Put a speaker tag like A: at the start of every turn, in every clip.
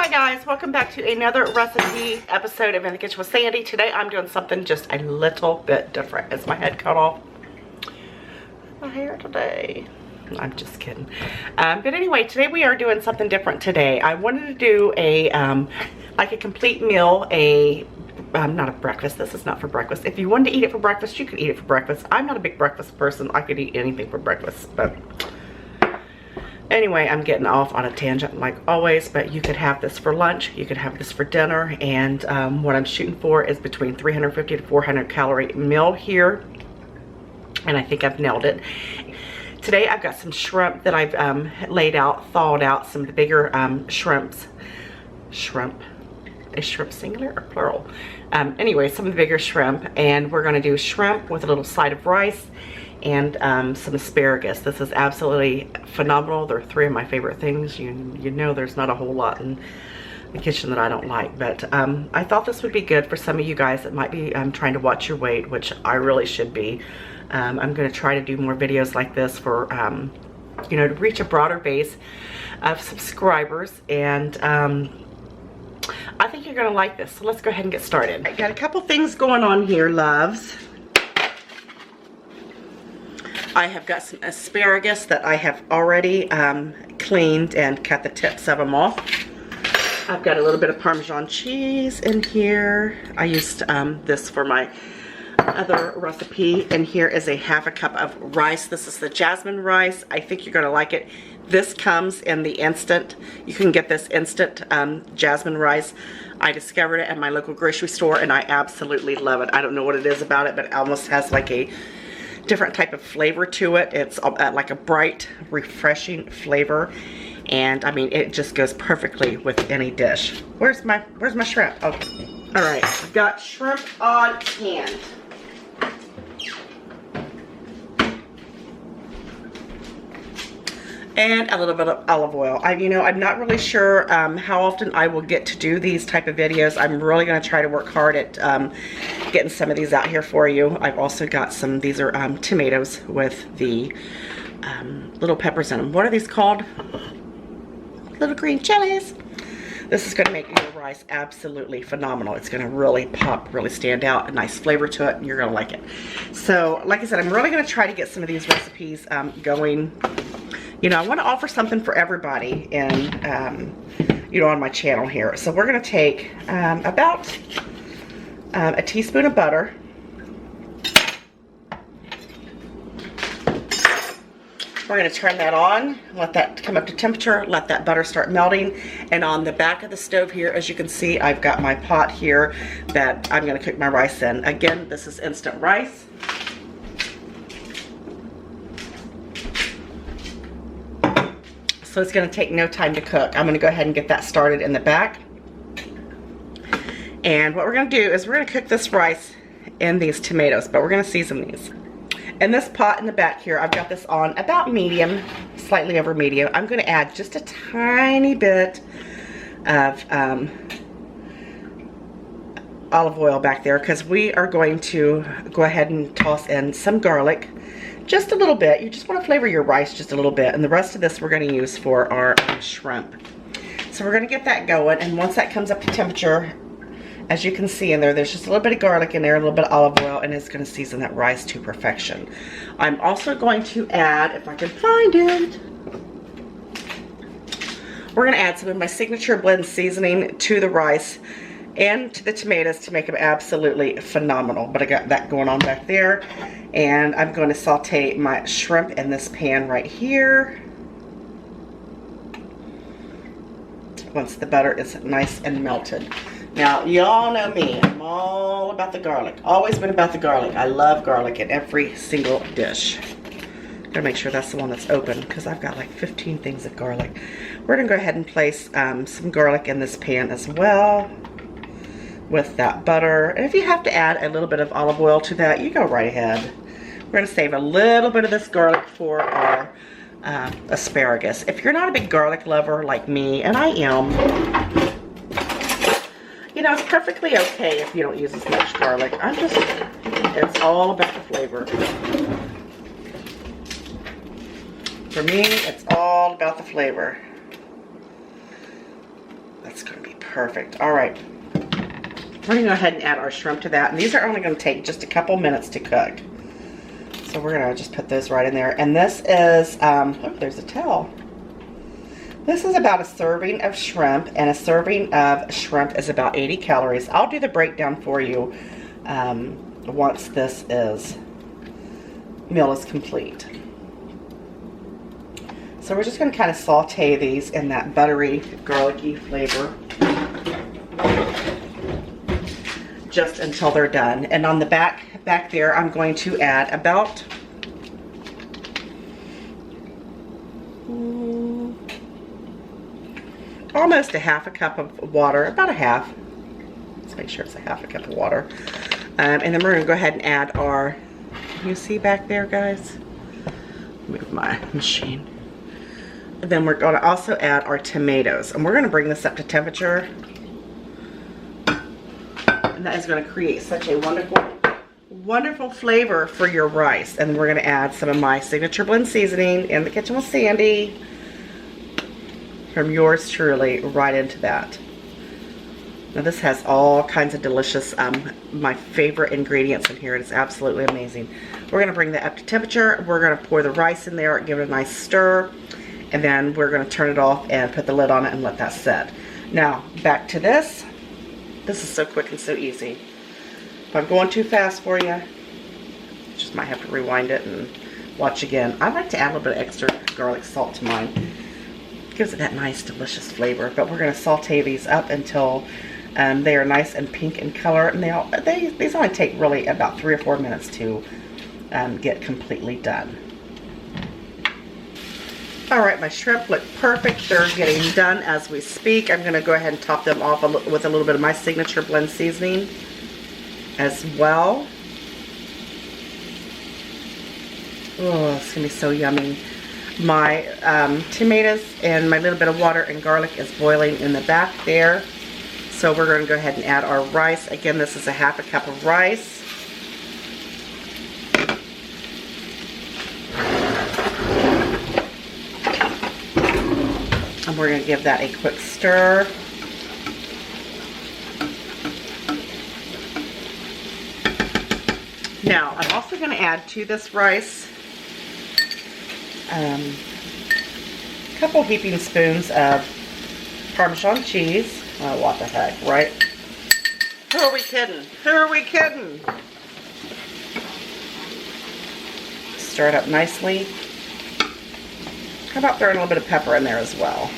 A: Hi guys, welcome back to another recipe episode of In the Kitchen with Sandy. Today I'm doing something just a little bit different. Is my head cut off? My hair today. I'm just kidding. But anyway, today we are doing something different today. I wanted to do a like a complete meal, not a breakfast. This is not for breakfast. If you wanted to eat it for breakfast, you could eat it for breakfast. I'm not a big breakfast person. I could eat anything for breakfast, but anyway, I'm getting off on a tangent like always, but you could have this for lunch, you could have this for dinner, and what I'm shooting for is between 350 to 400 calorie meal here, and I think I've nailed it. Today I've got some shrimp that I've laid out, thawed out, some of the bigger shrimps. Shrimp? Is shrimp singular or plural? Anyway, some of the bigger shrimp, and we're gonna do shrimp with a little side of rice and some asparagus. This is absolutely phenomenal. They're three of my favorite things. You know there's not a whole lot in the kitchen that I don't like, but I thought this would be good for some of you guys that might be trying to watch your weight, which I really should be. I'm going to try to do more videos like this for, you know, to reach a broader base of subscribers, and I think you're going to like this. So let's go ahead and get started. I got a couple things going on here, loves. I have got some asparagus that I have already cleaned and cut the tips of them off. I've got a little bit of Parmesan cheese in here. I used this for my other recipe, and here is a half a cup of rice. This is the jasmine rice. I think you're going to like it. This comes in the instant. You can get this instant jasmine rice. I discovered it at my local grocery store, and I absolutely love it. I don't know what it is about it, but it almost has like a different type of flavor to it. It's like a bright, refreshing flavor, and I mean it just goes perfectly with any dish. Where's my shrimp? Oh, all right. I've got shrimp on hand. And a little bit of olive oil. You know, I'm not really sure how often I will get to do these type of videos. I'm really going to try to work hard at getting some of these out here for you. I've also got some, these are tomatoes with the little peppers in them. What are these called? Little green chilies. This is going to make your rice absolutely phenomenal. It's going to really pop, really stand out, a nice flavor to it, and you're going to like it. So, like I said, I'm really going to try to get some of these recipes going. You know, I want to offer something for everybody in, you know, on my channel here. So we're going to take about a teaspoon of butter. We're going to turn that on, let that come up to temperature, let that butter start melting. And on the back of the stove here, as you can see, I've got my pot here that I'm going to cook my rice in. Again, this is instant rice. So it's going to take no time to cook. I'm going to go ahead and get that started in the back. And what we're going to do is we're going to cook this rice in these tomatoes, but we're going to season these. In this pot in the back here, I've got this on about medium, slightly over medium. I'm going to add just a tiny bit of olive oil back there, because we are going to go ahead and toss in some garlic. Just a little bit. You just want to flavor your rice just a little bit, and the rest of this we're going to use for our shrimp. So we're going to get that going, and once that comes up to temperature, as you can see in there, there's just a little bit of garlic in there, a little bit of olive oil, and it's going to season that rice to perfection. I'm also going to add, if I can find it, we're going to add some of my signature blend seasoning to the rice and to the tomatoes to make them absolutely phenomenal. But I got that going on back there, and I'm going to saute my shrimp in this pan right here. Once the butter is nice and melted. Now, y'all know me. I'm all about the garlic. Always been about the garlic. I love garlic in every single dish. Gotta make sure that's the one that's open, because I've got like 15 things of garlic. We're gonna go ahead and place some garlic in this pan as well with that butter. And if you have to add a little bit of olive oil to that, you go right ahead. We're going to save a little bit of this garlic for our asparagus. If you're not a big garlic lover like me, and I am, you know, it's perfectly okay if you don't use as much garlic. It's all about the flavor. For me, it's all about the flavor. it's going to be perfect. All right. We're going to go ahead and add our shrimp to that. And these are only going to take just a couple minutes to cook. So we're going to just put those right in there. And this is, oh, there's a towel. This is about a serving of shrimp. And a serving of shrimp is about 80 calories. I'll do the breakdown for you once this meal is complete. So we're just going to kind of saute these in that buttery, garlicky flavor. Just until they're done. And on the back there, I'm going to add about almost a half a cup of water, about a half. Let's make sure it's a half a cup of water. And then we're going to go ahead and add our, you see back there, guys? Move my machine. And then we're going to also add our tomatoes. And we're going to bring this up to temperature. And that is going to create such a wonderful, wonderful flavor for your rice. And we're going to add some of my signature blend seasoning in the kitchen with Sandy from yours truly right into that. Now this has all kinds of delicious, my favorite ingredients in here. It is absolutely amazing. We're going to bring that up to temperature. We're going to pour the rice in there, give it a nice stir, and then we're going to turn it off and put the lid on it and let that set. Now back to this. This is so quick and so easy. If I'm going too fast for you, just might have to rewind it and watch again. I like to add a little bit of extra garlic salt to mine. It gives it that nice, delicious flavor. But we're going to saute these up until they are nice and pink in color. And these only take really about 3 or 4 minutes to get completely done. All right, my shrimp look perfect. They're getting done as we speak. I'm going to go ahead and top them off with a little bit of my signature blend seasoning as well. Oh, it's going to be so yummy. My tomatoes and my little bit of water and garlic is boiling in the back there. So we're going to go ahead and add our rice. Again, this is a half a cup of rice. And we're going to give that a quick stir. Now, I'm also going to add to this rice a couple heaping spoons of Parmesan cheese. Oh, what the heck, right? Who are we kidding? Who are we kidding? Stir it up nicely. How about throwing a little bit of pepper in there as well?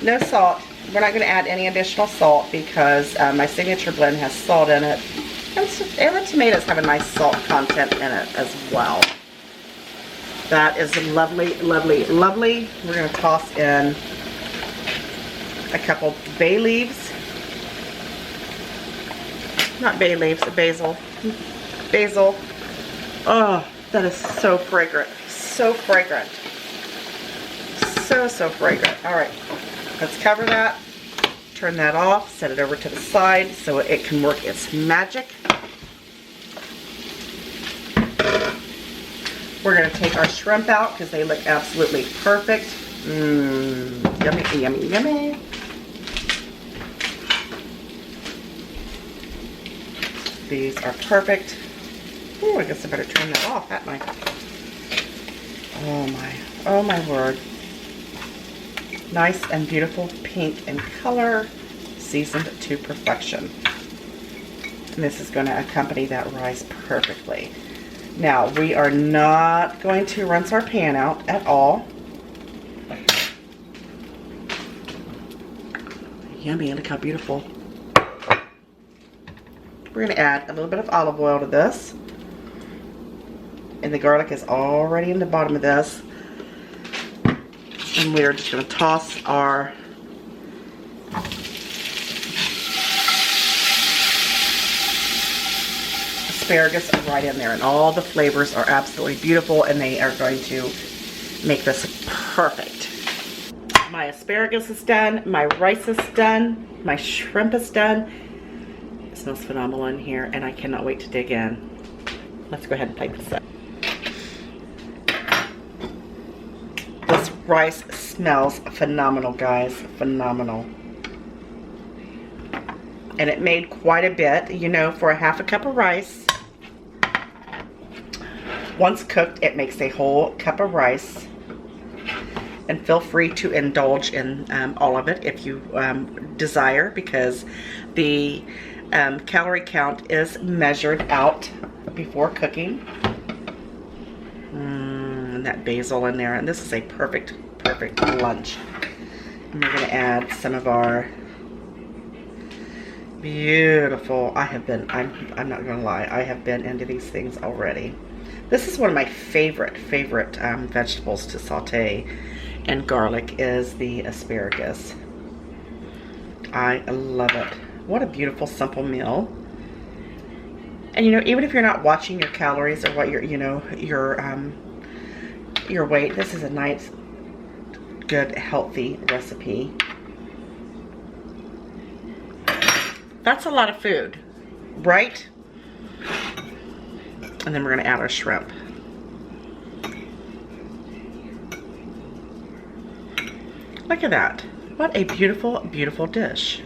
A: No salt. We're not going to add any additional salt because my signature blend has salt in it. And the tomatoes have a nice salt content in it as well. That is lovely, lovely, lovely. We're going to toss in a couple bay leaves. Not bay leaves, basil. Basil. Oh, that is so fragrant. So fragrant. So fragrant. All right, let's cover that. Turn that off. Set it over to the side so it can work its magic. We're going to take our shrimp out because they look absolutely perfect. Yummy, yummy, yummy. These are perfect. Oh, I guess I better turn that off, hadn't I? Oh my word. Nice and beautiful pink in color, seasoned to perfection. And this is going to accompany that rice perfectly. Now, we are not going to rinse our pan out at all. Yummy, look how beautiful. We're going to add a little bit of olive oil to this. And the garlic is already in the bottom of this. And we're just going to toss our asparagus right in there. And all the flavors are absolutely beautiful and they are going to make this perfect. My asparagus is done. My rice is done. My shrimp is done. It smells phenomenal in here and I cannot wait to dig in. Let's go ahead and plate this up. rice smells phenomenal, guys. Phenomenal. And it made quite a bit, you know, for a half a cup of rice. Once cooked, it makes a whole cup of rice. And feel free to indulge in all of it if you desire, because the calorie count is measured out before cooking. And that basil in there, and this is a perfect lunch. And we're going to add some of our beautiful, I'm not going to lie, I have been into these things already. This is one of my favorite vegetables to saute and garlic is the asparagus. I love it. What a beautiful, simple meal. And you know, even if you're not watching your calories or what your weight, this is a nice, good, healthy recipe. That's a lot of food, right? And then we're gonna add our shrimp. Look at that. What a beautiful, beautiful dish.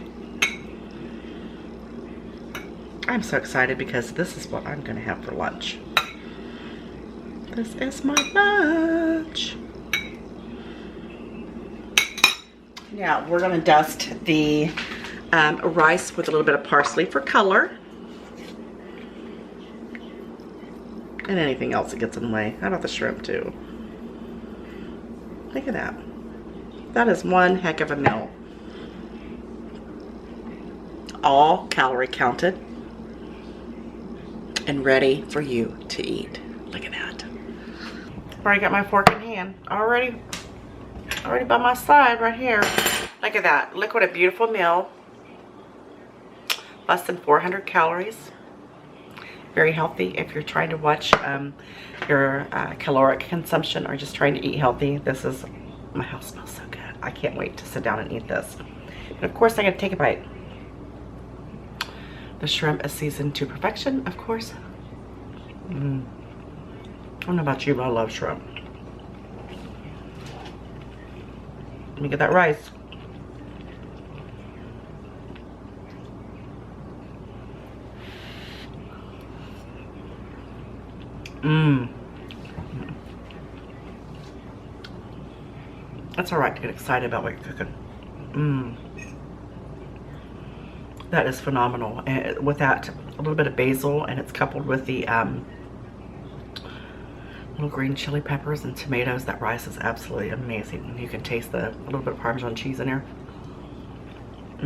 A: I'm so excited because this is what I'm gonna have for lunch. This is my lunch. Now we're gonna dust the rice with a little bit of parsley for color. And anything else that gets in the way. How about the shrimp too? Look at that. That is one heck of a meal. All calorie counted and ready for you to eat. Look at that. Already got my fork in hand. Already by my side right here. Look at that. Look what a beautiful meal. Less than 400 calories. Very healthy if you're trying to watch your caloric consumption or just trying to eat healthy. This is, my house smells so good. I can't wait to sit down and eat this. And of course I gotta take a bite. The shrimp is seasoned to perfection, of course. I don't know about you, but I love shrimp. Let me get that rice. That's all right to get excited about what you're cooking. That is phenomenal. And with that, a little bit of basil, and it's coupled with the little green chili peppers and tomatoes. That rice is absolutely amazing. And you can taste a little bit of Parmesan cheese in there. I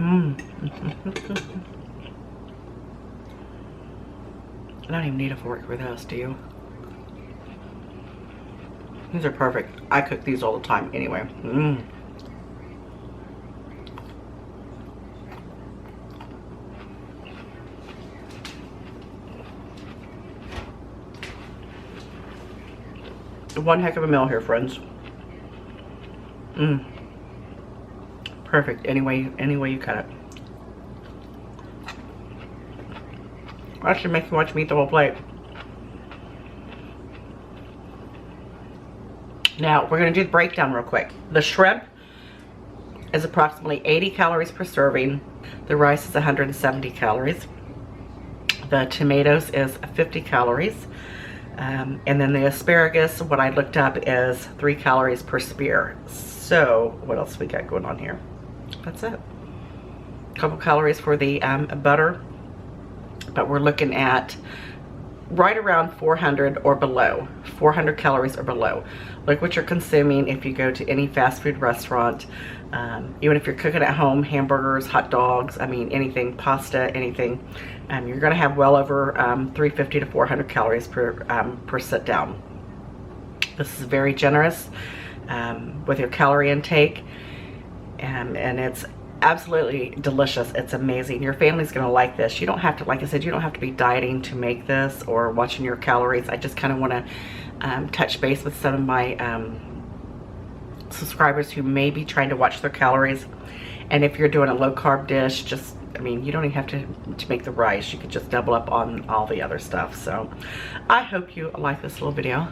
A: don't even need a fork for this, do you? These are perfect. I cook these all the time anyway. One heck of a meal here, friends. Perfect. Any way you cut it. I should make you watch me eat the whole plate. Now, we're going to do the breakdown real quick. The shrimp is approximately 80 calories per serving. The rice is 170 calories. The tomatoes is 50 calories. And then the asparagus, what I looked up, is 3 calories per spear. So, what else we got going on here? That's it. A couple calories for the butter. But we're looking at right around 400 or below. 400 calories or below. Look what you're consuming if you go to any fast food restaurant. Even if you're cooking at home, hamburgers, hot dogs, I mean anything, pasta, anything. You're going to have well over 350 to 400 calories per sit down. This is very generous with your calorie intake. And it's absolutely delicious. It's amazing. Your family's gonna like this. You don't have to, like I said, you don't have to be dieting to make this or watching your calories. I just kind of want to touch base with some of my subscribers who may be trying to watch their calories. And if you're doing a low carb dish, just, I mean, you don't even have to make the rice. You could just double up on all the other stuff. So I hope you like this little video.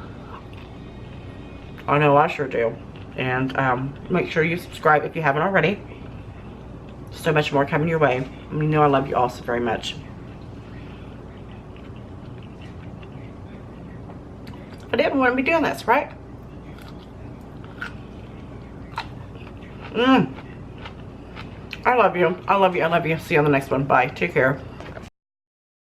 A: I know I sure do. And make sure you subscribe if you haven't already. So much more coming your way. You know I love you all so very much. I didn't want to be doing this, right? I love you. I love you. I love you. See you on the next one. Bye. Take care.